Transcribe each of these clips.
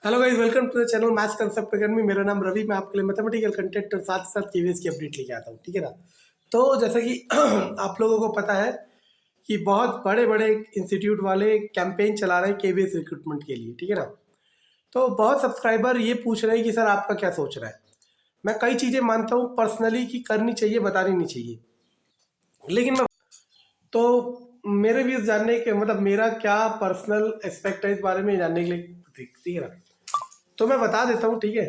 Hello guys, welcome to the channel maths concept academy. मेरा नाम रवि। मैं आपके लिए मैथमेटिकल कंटेंट और साथ ही साथ केवीएस की अपडेट लेके आता हूँ, ठीक है ना। तो जैसा कि आप लोगों को पता है कि बहुत बड़े बड़े इंस्टीट्यूट वाले कैंपेन चला रहे हैं केवीएस रिक्रूटमेंट के लिए, ठीक है ना। तो बहुत सब्सक्राइबर ये पूछ रहे हैं कि सर आपका क्या सोच रहा है। मैं कई चीज़ें मानता हूँ पर्सनली कि करनी चाहिए, बतानी नहीं चाहिए, लेकिन मैं तो मेरे व्यूज जानने के मतलब मेरा क्या पर्सनल एस्पेक्ट है इस बारे में जानने के लिए, ठीक है ना। तो मैं बता देता हूँ, ठीक है,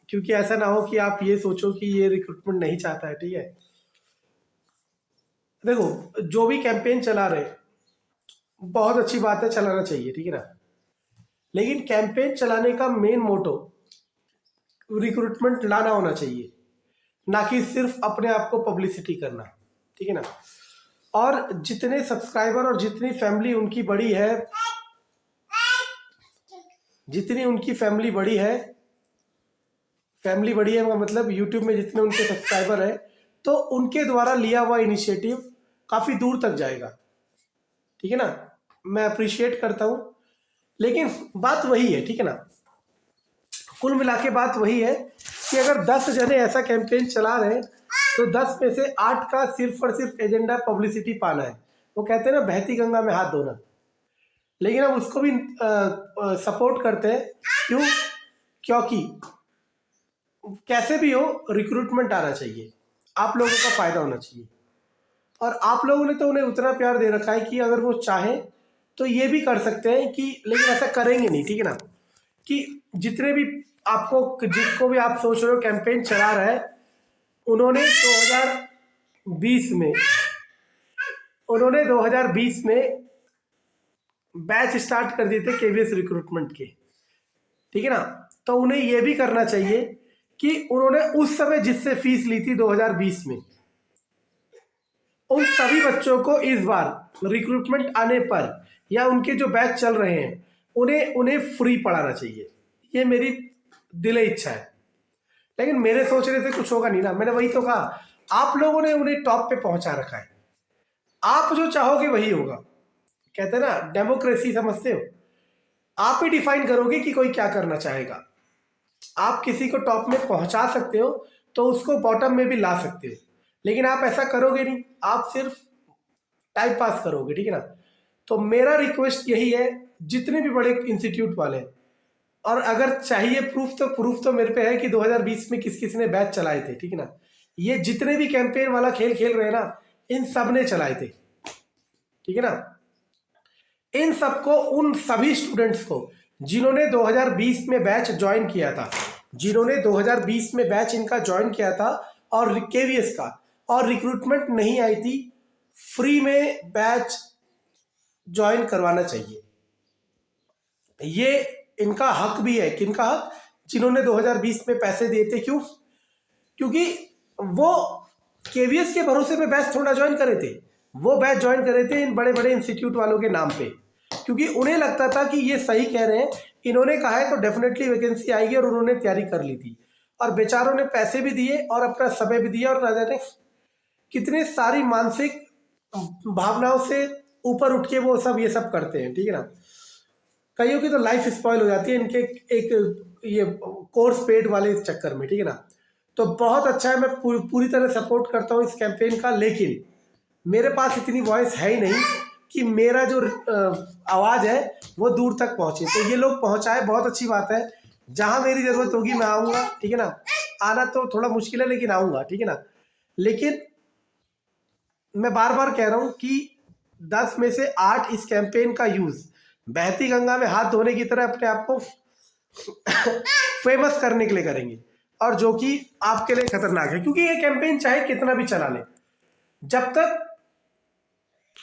क्योंकि ऐसा ना हो कि आप ये सोचो कि ये रिक्रूटमेंट नहीं चाहता है, ठीक है। देखो, जो भी कैंपेन चला रहे बहुत अच्छी बात है, चलाना चाहिए, ठीक है ना। लेकिन कैंपेन चलाने का मेन मोटो रिक्रूटमेंट लाना होना चाहिए, ना कि सिर्फ अपने आप को पब्लिसिटी करना, ठीक है ना। और जितने सब्सक्राइबर और जितनी फैमिली उनकी बड़ी है, जितनी उनकी फैमिली बड़ी है मतलब यूट्यूब में जितने उनके सब्सक्राइबर है, तो उनके द्वारा लिया हुआ इनिशिएटिव काफ़ी दूर तक जाएगा, ठीक है ना। मैं अप्रिशिएट करता हूँ, लेकिन बात वही है, ठीक है ना। कुल मिला के बात वही है कि अगर 10 जने ऐसा कैंपेन चला रहे हैं तो 10 में से 8 का सिर्फ और सिर्फ एजेंडा पब्लिसिटी पाना है। वो कहते हैं ना, बहती गंगा में हाथ धोना। लेकिन हम उसको भी सपोर्ट करते हैं। क्यों? क्योंकि कैसे भी हो रिक्रूटमेंट आना चाहिए, आप लोगों का फ़ायदा होना चाहिए। और आप लोगों ने तो उन्हें उतना प्यार दे रखा है कि अगर वो चाहें तो ये भी कर सकते हैं कि, लेकिन ऐसा करेंगे नहीं, ठीक है ना। कि जितने भी आपको, जिसको भी आप सोच रहे हो कैंपेन चला रहा है, उन्होंने 2020 में बैच स्टार्ट कर दिए थे केवीएस रिक्रूटमेंट के, ठीक है ना। तो उन्हें यह भी करना चाहिए कि उन्होंने उस समय जिससे फीस ली थी 2020 में, उन सभी बच्चों को इस बार रिक्रूटमेंट आने पर या उनके जो बैच चल रहे हैं उन्हें उन्हें फ्री पढ़ाना चाहिए। ये मेरी दिल इच्छा है। लेकिन मेरे सोचने से कुछ होगा नहीं ना। मैंने वही तो कहा, आप लोगों ने उन्हें टॉप पे पहुंचा रखा है, आप जो चाहोगे वही होगा। कहते हैं ना, डेमोक्रेसी समझते हो, आप ही डिफाइन करोगे कि कोई क्या करना चाहेगा। आप किसी को टॉप में पहुंचा सकते हो तो उसको बॉटम में भी ला सकते हो, लेकिन आप ऐसा करोगे नहीं, आप सिर्फ टाइम पास करोगे, ठीक है ना। तो मेरा रिक्वेस्ट यही है, जितने भी बड़े इंस्टीट्यूट वाले, और अगर चाहिए प्रूफ तो मेरे पे है कि 2020 में किस किस ने बैच चलाए थे, ठीक है ना। ये जितने भी कैंपेन वाला खेल खेल रहे हैं ना, इन सब ने चलाए थे, ठीक है ना। इन सबको, उन सभी स्टूडेंट्स को जिन्होंने 2020 में बैच ज्वाइन किया था, जिन्होंने 2020 में बैच इनका ज्वाइन किया था और केवीएस का, और रिक्रूटमेंट नहीं आई थी, फ्री में बैच ज्वाइन करवाना चाहिए। ये इनका हक भी है। किनका हक? जिन्होंने 2020 में पैसे दिए थे। क्यों? क्योंकि वो केवीएस के भरोसे पे बैच थोड़ा ज्वाइन करे थे, वो बैच ज्वाइन करे थे इन बड़े बड़े इंस्टीट्यूट वालों के नाम पे, क्योंकि उन्हें लगता था कि ये सही कह रहे हैं, इन्होंने कहा है तो डेफिनेटली वैकेंसी आएगी, और उन्होंने तैयारी कर ली थी। और बेचारों ने पैसे भी दिए और अपना समय भी दिया, और ना जाने कितने सारी मानसिक भावनाओं से ऊपर उठ के वो सब ये सब करते हैं, ठीक है ना। कईयों की तो लाइफ स्पॉइल हो जाती है इनके एक ये कोर्स पेड वाले इस चक्कर में, ठीक है ना। तो बहुत अच्छा है, मैं पूरी तरह सपोर्ट करता हूँ इस कैंपेन का, लेकिन मेरे पास इतनी वॉइस है ही नहीं कि मेरा जो आवाज़ है वो दूर तक पहुँचे। तो ये लोग पहुँचाए, बहुत अच्छी बात है। जहाँ मेरी ज़रूरत होगी मैं आऊँगा, ठीक है ना। आना तो थोड़ा मुश्किल है, लेकिन आऊँगा, ठीक है ना। लेकिन मैं बार बार कह रहा हूँ कि 10 में से 8 इस कैंपेन का यूज़ बहती गंगा में हाथ धोने की तरह अपने आप को फेमस करने के लिए करेंगे, और जो कि आपके लिए खतरनाक है। क्योंकि ये कैंपेन चाहे कितना भी चला ले, जब तक,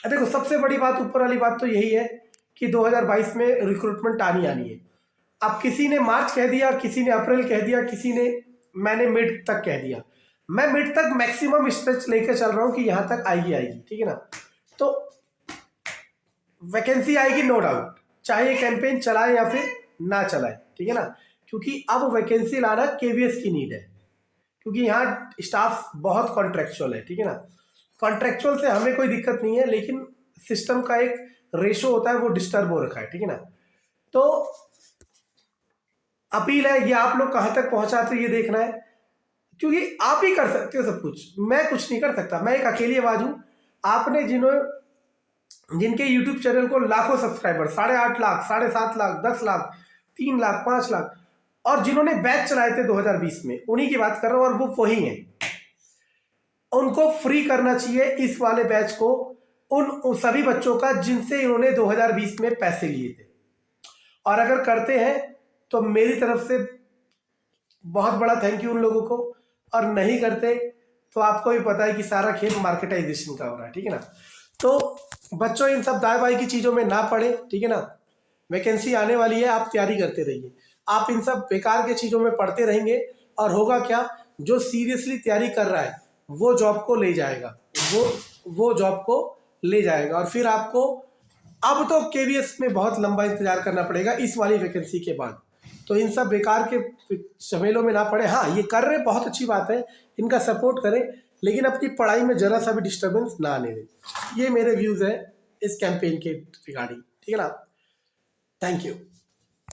देखो सबसे बड़ी बात, ऊपर वाली बात तो यही है कि 2022 में रिक्रूटमेंट आनी है। अब किसी ने मार्च कह दिया, किसी ने अप्रैल कह दिया, किसी ने, मैंने मिड तक कह दिया। मैं मिड तक मैक्सिमम स्ट्रेच लेकर चल रहा हूँ कि यहाँ तक आएगी, ठीक है ना। तो वैकेंसी आएगी नो डाउट, चाहे ये कैंपेन चलाए या फिर ना चलाए, ठीक है ना। क्योंकि अब वैकेंसी लाना केवीएस की नीड है, क्योंकि यहाँ स्टाफ बहुत कॉन्ट्रेक्चुअल है, ठीक है ना। कॉन्ट्रेक्चुअल से हमें कोई दिक्कत नहीं है, लेकिन सिस्टम का एक रेशो होता है वो डिस्टर्ब हो रखा है, ठीक है ना। तो अपील है, ये आप लोग कहाँ तक पहुंचाते ये देखना है, क्योंकि आप ही कर सकते हो सब कुछ, मैं कुछ नहीं कर सकता, मैं एक अकेली आवाज हूँ। आपने जिनके यूट्यूब चैनल को लाखों सब्सक्राइबर, 8.5 लाख, 7.5 लाख, 10 लाख, 3 लाख, 5 लाख, और जिन्होंने बैच चलाए थे 2020 में, उन्हीं की बात कर रहा हूँ, और वो वही हैं। उनको फ्री करना चाहिए इस वाले बैच को, उन सभी बच्चों का जिनसे इन्होंने 2020 में पैसे लिए थे। और अगर करते हैं तो मेरी तरफ से बहुत बड़ा थैंक यू उन लोगों को, और नहीं करते तो आपको भी पता है कि सारा खेल मार्केटाइजेशन का हो रहा है, ठीक है ना। तो बच्चों इन सब दाई बाई की चीज़ों में ना पड़े, ठीक है ना। वैकेंसी आने वाली है, आप तैयारी करते रहिए। आप इन सब बेकार के चीज़ों में पढ़ते रहेंगे और होगा क्या, जो सीरियसली तैयारी कर रहा है वो जॉब को ले जाएगा, वो जॉब को ले जाएगा। और फिर आपको अब तो केवीएस में बहुत लंबा इंतजार करना पड़ेगा इस वाली वैकेंसी के बाद। तो इन सब बेकार के झमेलों में ना पड़े। हाँ, ये कर रहे बहुत अच्छी बात है, इनका सपोर्ट करें, लेकिन अपनी पढ़ाई में जरा सा भी डिस्टर्बेंस ना आने दें। ये मेरे व्यूज़ हैं इस कैंपेन के रिगार्डिंग, ठीक है ना। Thank you.